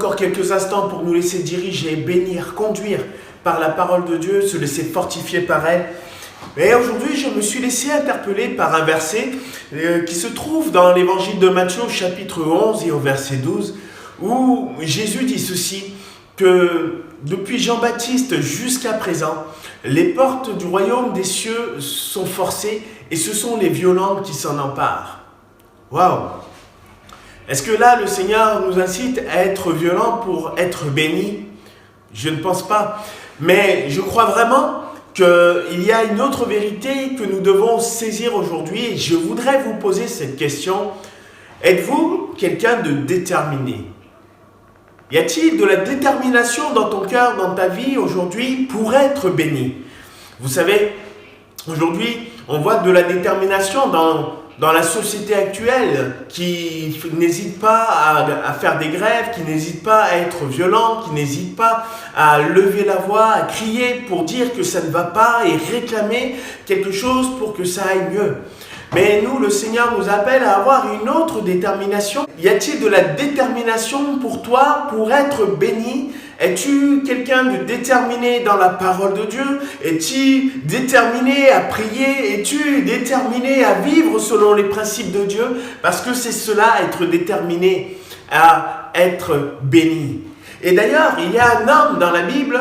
encore quelques instants pour nous laisser diriger, bénir, conduire par la parole de Dieu, se laisser fortifier par elle. Et aujourd'hui, je me suis laissé interpeller par un verset qui se trouve dans l'évangile de Matthieu au chapitre 11 et au verset 12, où Jésus dit ceci, que depuis Jean-Baptiste jusqu'à présent, les portes du royaume des cieux sont forcées et ce sont les violents qui s'en emparent. Waouh! Est-ce que là, le Seigneur nous incite à être violents pour être bénis? Je ne pense pas. Mais je crois vraiment qu'il y a une autre vérité que nous devons saisir aujourd'hui. Et je voudrais vous poser cette question. Êtes-vous quelqu'un de déterminé? Y a-t-il de la détermination dans ton cœur, dans ta vie aujourd'hui pour être béni? Vous savez, aujourd'hui, on voit de la détermination dans la société actuelle qui n'hésite pas à faire des grèves, qui n'hésite pas à être violent, qui n'hésite pas à lever la voix, à crier pour dire que ça ne va pas et réclamer quelque chose pour que ça aille mieux. Mais nous, le Seigneur nous appelle à avoir une autre détermination. Y a-t-il de la détermination pour toi pour être béni? Es-tu quelqu'un de déterminé dans la parole de Dieu? Es-tu déterminé à prier? Es-tu déterminé à vivre selon les principes de Dieu? Parce que c'est cela, être déterminé à être béni. Et d'ailleurs, il y a un homme dans la Bible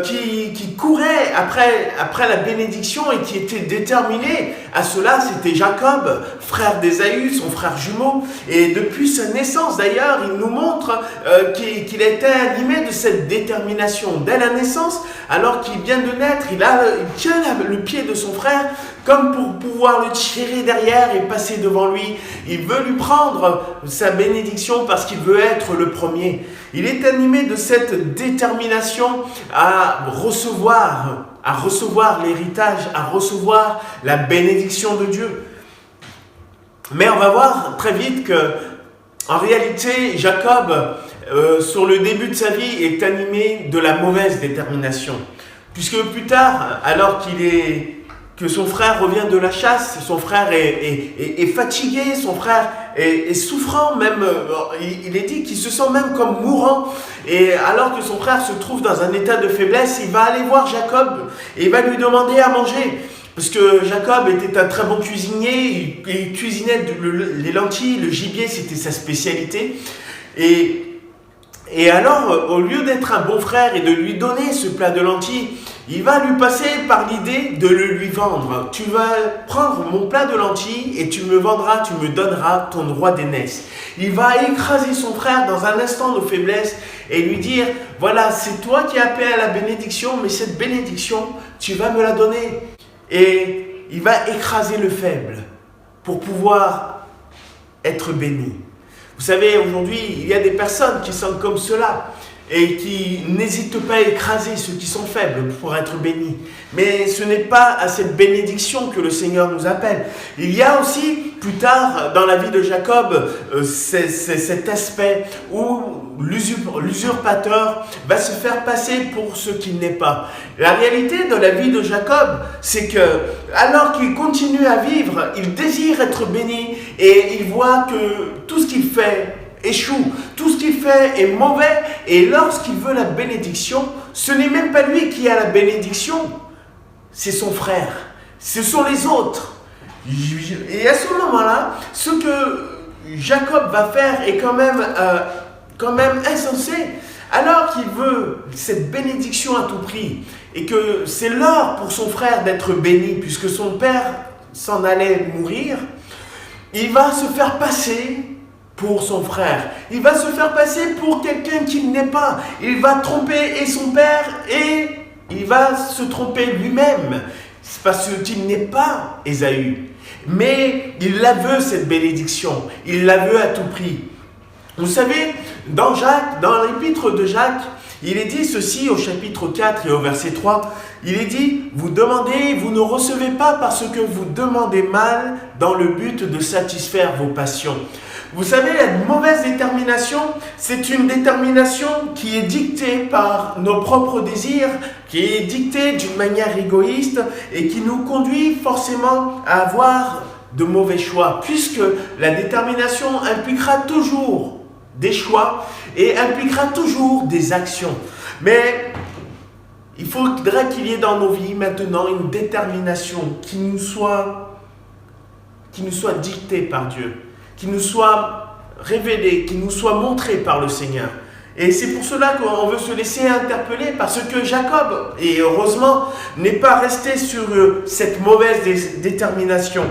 qui courait après la bénédiction et qui était déterminé à cela. C'était Jacob, frère d'Ésaü, son frère jumeau. Et depuis sa naissance, d'ailleurs, il nous montre qu'il était animé de cette détermination. Dès la naissance, alors qu'il vient de naître, il tient le pied de son frère comme pour pouvoir le tirer derrière et passer devant lui. Il veut lui prendre sa bénédiction parce qu'il veut être le premier. Il est animé de cette détermination à recevoir l'héritage, à recevoir la bénédiction de Dieu. Mais on va voir très vite que, en réalité, Jacob, sur le début de sa vie, est animé de la mauvaise détermination. Puisque plus tard, alors que son frère revient de la chasse, son frère est fatigué, son frère est souffrant, même, il est dit qu'il se sent même comme mourant. Et alors que son frère se trouve dans un état de faiblesse, il va aller voir Jacob et il va lui demander à manger. Parce que Jacob était un très bon cuisinier, il cuisinait les lentilles, le gibier, c'était sa spécialité. Et alors, au lieu d'être un bon frère et de lui donner ce plat de lentilles, il va lui passer par l'idée de le lui vendre. Tu vas prendre mon plat de lentilles et tu me donneras ton droit d'aînesse. Il va écraser son frère dans un instant de faiblesse et lui dire, voilà, c'est toi qui as appelé à la bénédiction, mais cette bénédiction, tu vas me la donner. Et il va écraser le faible pour pouvoir être béni. Vous savez, aujourd'hui, il y a des personnes qui sont comme cela et qui n'hésitent pas à écraser ceux qui sont faibles pour être bénis. Mais ce n'est pas à cette bénédiction que le Seigneur nous appelle. Il y a aussi, plus tard, dans la vie de Jacob, cet aspect où l'usurpateur va se faire passer pour ce qu'il n'est pas. La réalité de la vie de Jacob, c'est que, alors qu'il continue à vivre, il désire être béni et il voit que tout ce qu'il fait échoue, tout ce qu'il fait est mauvais, et lorsqu'il veut la bénédiction, ce n'est même pas lui qui a la bénédiction, c'est son frère, ce sont les autres. Et à ce moment-là, ce que Jacob va faire est quand même insensé, alors qu'il veut cette bénédiction à tout prix, et que c'est l'heure pour son frère d'être béni, puisque son père s'en allait mourir, il va se faire passer pour son frère. Il va se faire passer pour quelqu'un qu'il n'est pas. Il va tromper et son père et il va se tromper lui-même. C'est parce qu'il n'est pas Ésaü. Mais il la veut, cette bénédiction. Il la veut à tout prix. Vous savez, dans l'épître de Jacques, il est dit ceci au chapitre 4 et au verset 3. Il est dit, vous demandez, vous ne recevez pas parce que vous demandez mal dans le but de satisfaire vos passions. Vous savez, la mauvaise détermination, c'est une détermination qui est dictée par nos propres désirs, qui est dictée d'une manière égoïste et qui nous conduit forcément à avoir de mauvais choix, puisque la détermination impliquera toujours des choix et impliquera toujours des actions. Mais il faudrait qu'il y ait dans nos vies maintenant une détermination qui nous soit dictée par Dieu, qui nous soit révélée, qui nous soit montrée par le Seigneur. Et c'est pour cela qu'on veut se laisser interpeller, parce que Jacob, et heureusement, n'est pas resté sur cette mauvaise détermination.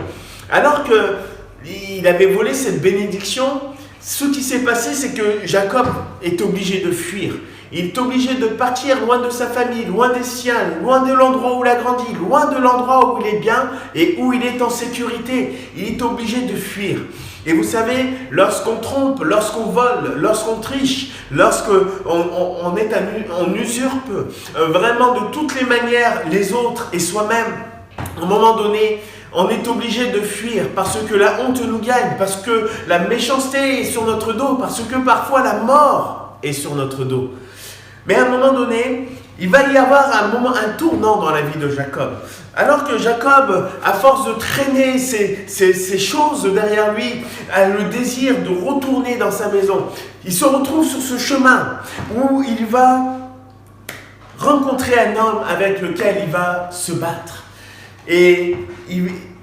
Alors qu'il avait volé cette bénédiction, ce qui s'est passé, c'est que Jacob est obligé de fuir. Il est obligé de partir loin de sa famille, loin des siens, loin de l'endroit où il a grandi, loin de l'endroit où il est bien et où il est en sécurité. Il est obligé de fuir. Et vous savez, lorsqu'on trompe, lorsqu'on vole, lorsqu'on triche, lorsqu'on usurpe vraiment de toutes les manières les autres et soi-même, à un moment donné, on est obligé de fuir parce que la honte nous gagne, parce que la méchanceté est sur notre dos, parce que parfois la mort est sur notre dos. Mais à un moment donné, il va y avoir un tournant dans la vie de Jacob. Alors que Jacob, à force de traîner ces choses derrière lui, a le désir de retourner dans sa maison, il se retrouve sur ce chemin où il va rencontrer un homme avec lequel il va se battre. Et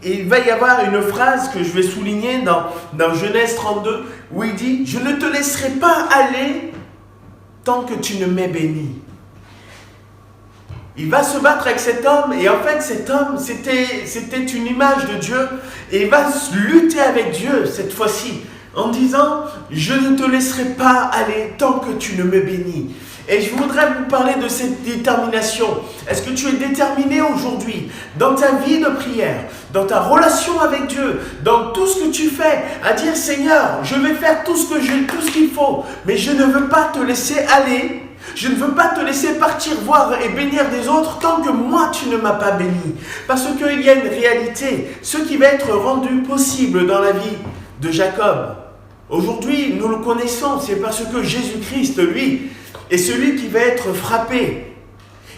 il va y avoir une phrase que je vais souligner dans Genèse 32, où il dit « Je ne te laisserai pas aller tant que tu ne m'aies béni. » Il va se battre avec cet homme, et en fait cet homme, c'était une image de Dieu, et il va lutter avec Dieu cette fois-ci, en disant « Je ne te laisserai pas aller tant que tu ne me bénis. » Et je voudrais vous parler de cette détermination. Est-ce que tu es déterminé aujourd'hui, dans ta vie de prière, dans ta relation avec Dieu, dans tout ce que tu fais, à dire « Seigneur, je vais faire tout ce qu'il faut, mais je ne veux pas te laisser aller. Je ne veux pas te laisser partir voir et bénir des autres tant que moi tu ne m'as pas béni. » Parce qu'il y a une réalité, ce qui va être rendu possible dans la vie de Jacob. Aujourd'hui, nous le connaissons, c'est parce que Jésus-Christ, lui, est celui qui va être frappé.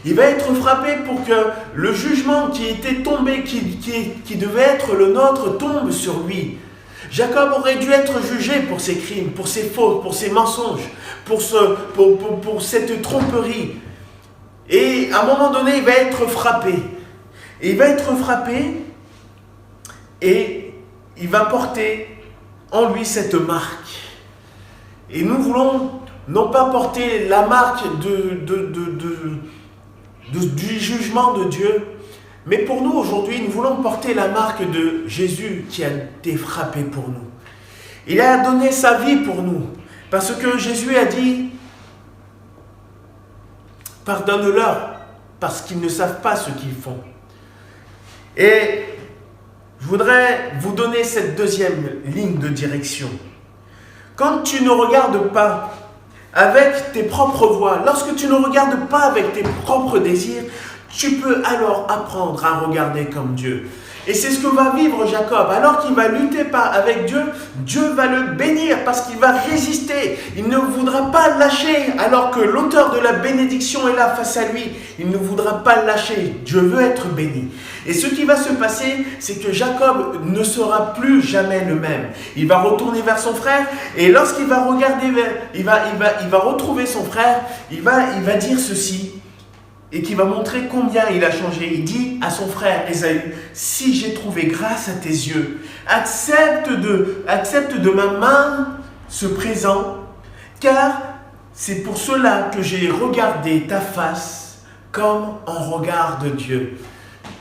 Il va être frappé pour que le jugement qui était tombé, qui devait être le nôtre, tombe sur lui. Jacob aurait dû être jugé pour ses crimes, pour ses fautes, pour ses mensonges, pour cette tromperie. Et à un moment donné, il va être frappé. Et il va être frappé et il va porter en lui cette marque. Et nous voulons non pas porter la marque du jugement de Dieu, mais pour nous aujourd'hui, nous voulons porter la marque de Jésus qui a été frappé pour nous. Il a donné sa vie pour nous, parce que Jésus a dit « Pardonne-leur, parce qu'ils ne savent pas ce qu'ils font. » Et je voudrais vous donner cette deuxième ligne de direction. Quand tu ne regardes pas avec tes propres voies, lorsque tu ne regardes pas avec tes propres désirs, tu peux alors apprendre à regarder comme Dieu. Et c'est ce que va vivre Jacob. Alors qu'il va lutter avec Dieu, Dieu va le bénir parce qu'il va résister. Il ne voudra pas lâcher alors que l'auteur de la bénédiction est là face à lui. Il ne voudra pas lâcher. Dieu veut être béni. Et ce qui va se passer, c'est que Jacob ne sera plus jamais le même. Il va retourner vers son frère et lorsqu'il va regarder, il va retrouver son frère, il va dire ceci. Et qui va montrer combien il a changé. Il dit à son frère Ésaü, « Si j'ai trouvé grâce à tes yeux, accepte de ma main ce présent, car c'est pour cela que j'ai regardé ta face comme on regarde Dieu. »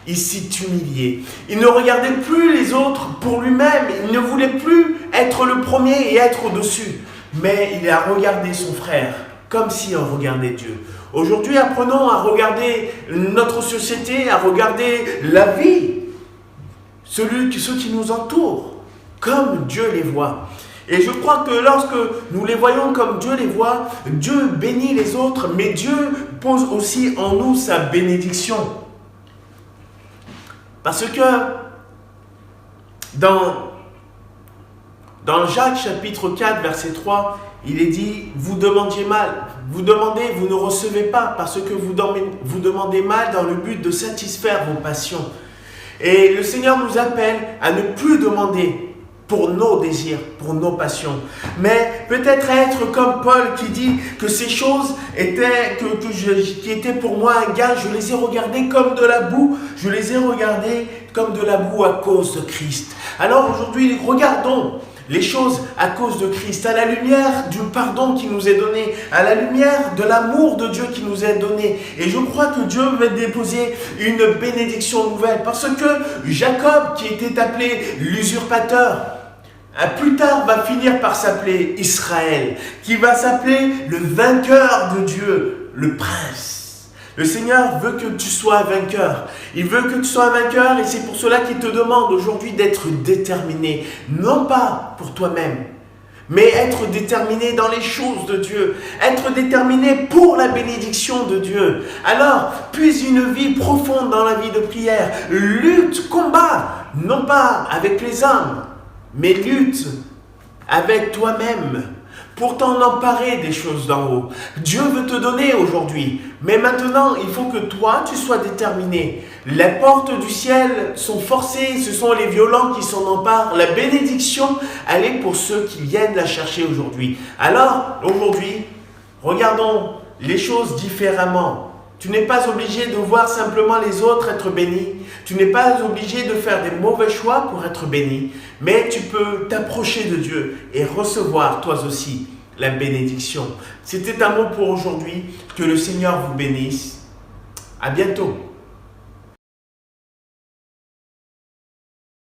Il s'est humilié. Il ne regardait plus les autres pour lui-même. Il ne voulait plus être le premier et être au-dessus. Mais il a regardé son frère comme si on regardait Dieu. Aujourd'hui, apprenons à regarder notre société, à regarder la vie, ceux qui nous entourent, comme Dieu les voit. Et je crois que lorsque nous les voyons comme Dieu les voit, Dieu bénit les autres, mais Dieu pose aussi en nous sa bénédiction. Parce que dans Jacques chapitre 4, verset 3, il est dit, vous demandiez mal, vous demandez, vous ne recevez pas, parce que vous demandez mal dans le but de satisfaire vos passions. Et le Seigneur nous appelle à ne plus demander pour nos désirs, pour nos passions. Mais peut-être être comme Paul qui dit que ces choses qui étaient pour moi un gain, je les ai regardées comme de la boue, je les ai regardées comme de la boue à cause de Christ. Alors aujourd'hui, regardons les choses à cause de Christ, à la lumière du pardon qui nous est donné, à la lumière de l'amour de Dieu qui nous est donné. Et je crois que Dieu va déposer une bénédiction nouvelle, parce que Jacob, qui était appelé l'usurpateur, plus tard va finir par s'appeler Israël, qui va s'appeler le vainqueur de Dieu, le prince. Le Seigneur veut que tu sois un vainqueur. Il veut que tu sois un vainqueur et c'est pour cela qu'il te demande aujourd'hui d'être déterminé. Non pas pour toi-même, mais être déterminé dans les choses de Dieu. Être déterminé pour la bénédiction de Dieu. Alors, puise une vie profonde dans la vie de prière. Lutte, combat, non pas avec les hommes, mais lutte avec toi-même pour t'en emparer des choses d'en haut. Dieu veut te donner aujourd'hui, mais maintenant, il faut que toi, tu sois déterminé. Les portes du ciel sont forcées, ce sont les violents qui s'en emparent. La bénédiction, elle est pour ceux qui viennent la chercher aujourd'hui. Alors, aujourd'hui, regardons les choses différemment. Tu n'es pas obligé de voir simplement les autres être bénis. Tu n'es pas obligé de faire des mauvais choix pour être béni. Mais tu peux t'approcher de Dieu et recevoir toi aussi la bénédiction. C'était un mot pour aujourd'hui. Que le Seigneur vous bénisse. À bientôt.